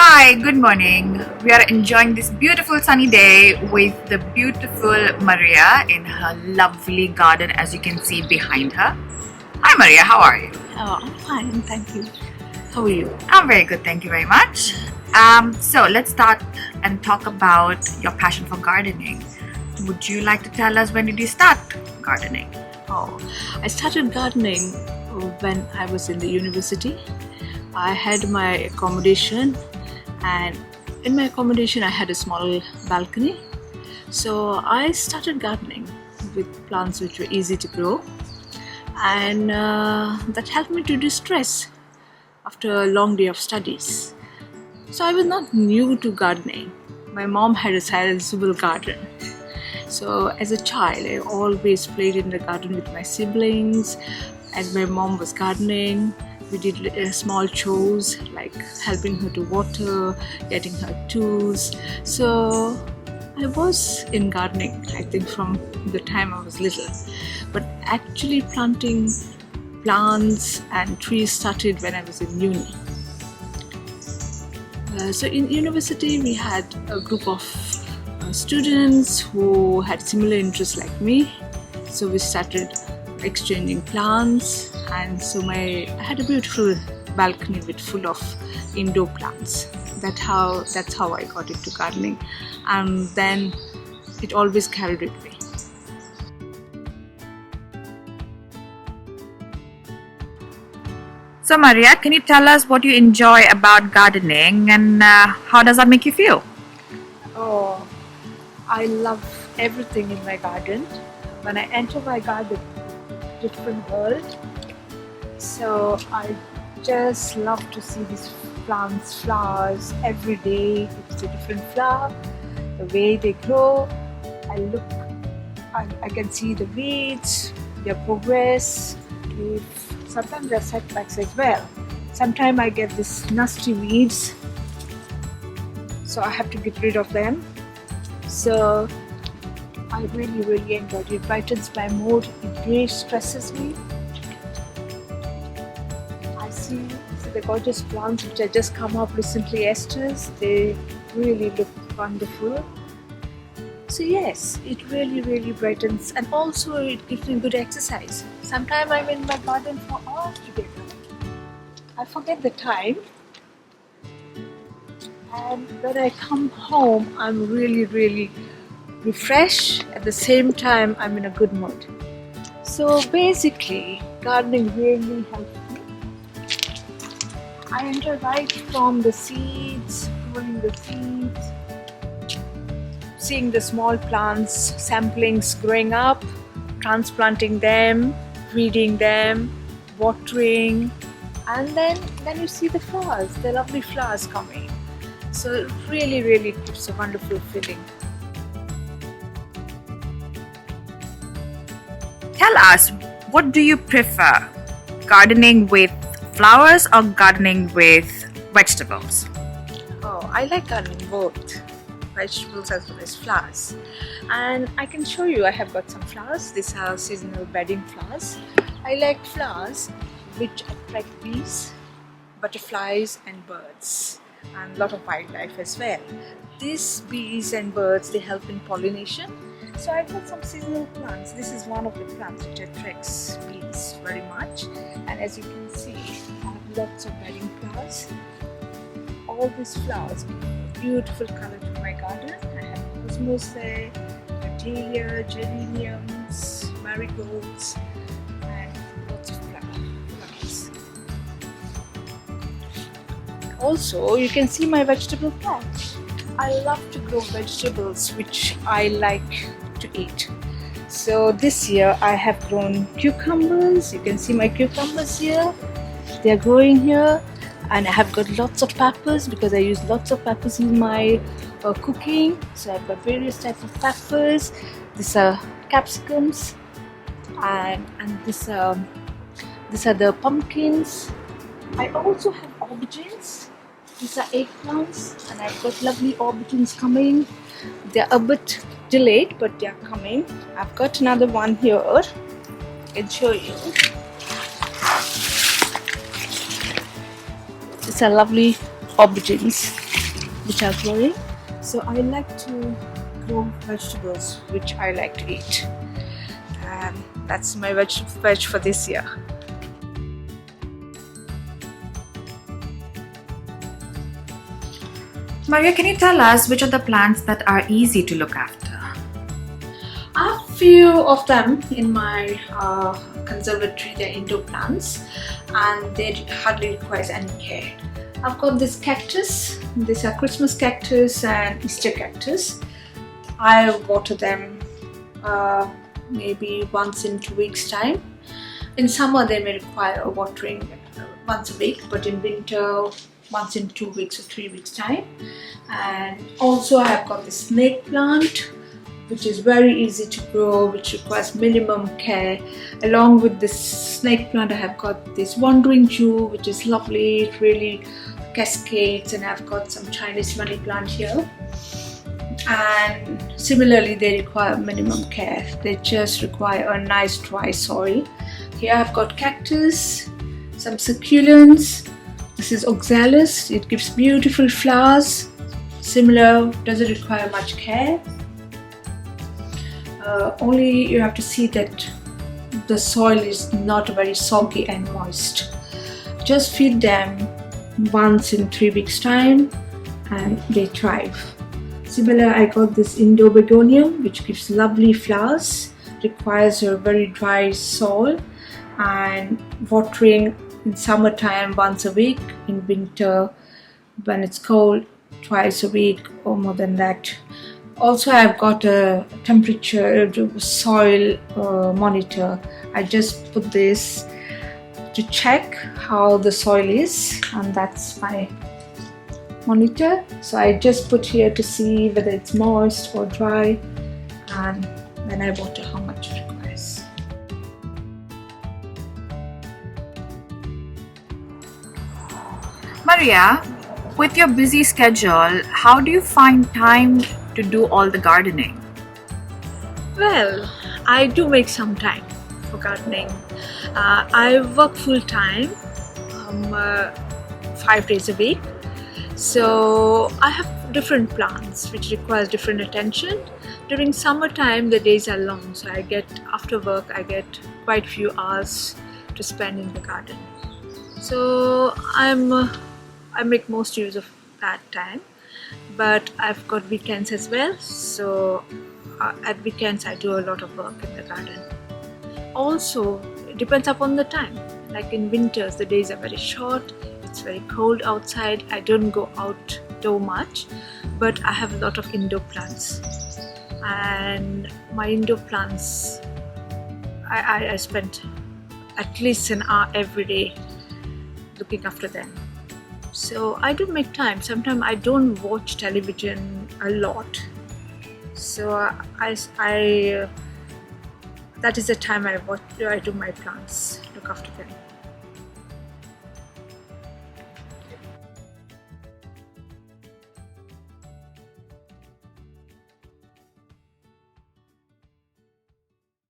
Hi, good morning. We are enjoying this beautiful sunny day with the beautiful Maria in her lovely garden, as you can see behind her. Hi Maria, how are you? Oh, I'm fine, thank you. How are you? I'm very good, thank you very much. So let's start and talk about your passion for gardening. Would you like to tell us when did you start gardening? Oh, I started gardening when I was in the university. I had my accommodation, and in my accommodation, I had a small balcony. So I started gardening with plants which were easy to grow, and that helped me to de-stress after a long day of studies. So I was not new to gardening. My mom had a sizable garden. So as a child, I always played in the garden with my siblings, and my mom was gardening. We did small chores like helping her to water, getting her tools. So I was in gardening, I think, from the time I was little. But actually planting plants and trees started when I was in uni. So in university, we had a group of students who had similar interests like me. So we started exchanging plants, and so I had a beautiful balcony with full of indoor plants. That's how I got into gardening, and then it always carried with me. So Maria, can you tell us what you enjoy about gardening and how does that make you feel? Oh, I love everything in my garden. When I enter my garden, different world. So I just love to see these plants, flowers every day. It's a different flower. The way they grow, I can see the weeds, their progress. Sometimes there are setbacks as well. Sometimes I get these nasty weeds, so I have to get rid of them. So I really enjoyed it. It brightens my mood. It de-stresses me. I see the gorgeous plants which have just come up recently, asters. They really look wonderful. So yes, it really brightens, and also it gives me good exercise. Sometimes I'm in my garden for hours together. I forget the time. And when I come home, I'm really refreshed. At the same time, I'm in a good mood. So basically, gardening really helps me. I enjoy right from the seeds, pulling the seeds, seeing the small plants, samplings growing up, transplanting them, feeding them, watering, and then you see the flowers, the lovely flowers coming. So it really gives a wonderful feeling. Tell us, what do you prefer? Gardening with flowers or gardening with vegetables? Oh, I like gardening both, vegetables as well as flowers. And I can show you, I have got some flowers. These are seasonal bedding flowers. I like flowers which attract bees, butterflies and birds, and a lot of wildlife as well. These bees and birds, they help in pollination. So I've got some seasonal plants. This is one of the plants which attracts bees very much. And as you can see, I have lots of bedding flowers. All these flowers give a beautiful color to my garden. I have cosmos there, dahlia, geraniums, marigolds, and lots of flowers. Also, you can see my vegetable plant. I love to grow vegetables which I like to eat. So this year I have grown cucumbers. You can see my cucumbers here. They are growing here. And I have got lots of peppers because I use lots of peppers in my cooking. So I've got various types of peppers. These are capsicums, and these are the pumpkins. I also have aubergines. These are eggplants, and I've got lovely aubergines coming. They're a bit delayed, but they're coming. I've got another one here. I can show you. It's a lovely aubergines which are growing. So I like to grow vegetables which I like to eat, and that's my veg for this year. Maria, can you tell us which are the plants that are easy to look after? I have few of them in my conservatory. They're indoor plants and they hardly require any care. I've got this cactus. These are Christmas cactus and Easter cactus. I water them maybe once in 2 weeks time. In summer they may require watering once a week, but in winter once in 2 weeks or 3 weeks time. And also I have got this snake plant, which is very easy to grow, which requires minimum care. Along with this snake plant I have got this wandering Jew, which is lovely. It really cascades, and I've got some Chinese money plant here, and similarly they require minimum care. They just require a nice dry soil. Here I've got cactus, some succulents. This is oxalis. It gives beautiful flowers. Similar, doesn't require much care. Only you have to see that the soil is not very soggy and moist. Just feed them once in 3 weeks time and they thrive. Similar, I got this Indo begonium, which gives lovely flowers, requires a very dry soil, and watering in summertime once a week, in winter when it's cold twice a week or more than that. Also, I've got a temperature soil monitor. I just put this to check how the soil is, and that's my monitor. So I just put here to see whether it's moist or dry, and then I water how much it requires. Maria, with your busy schedule, how do you find time to do all the gardening? Well, I do make some time for gardening. I work full time, 5 days a week. So I have different plants which requires different attention. During summertime the days are long, so after work I get quite few hours to spend in the garden. So I make most use of that time. But I've got weekends as well, so at weekends I do a lot of work in the garden. Also, it depends upon the time. Like in winters, the days are very short, it's very cold outside, I don't go outdoor much, but I have a lot of indoor plants. And my indoor plants, I spend at least an hour every day looking after them. So I do make time. Sometimes I don't watch television a lot, so that is the time I do my plants, look after them.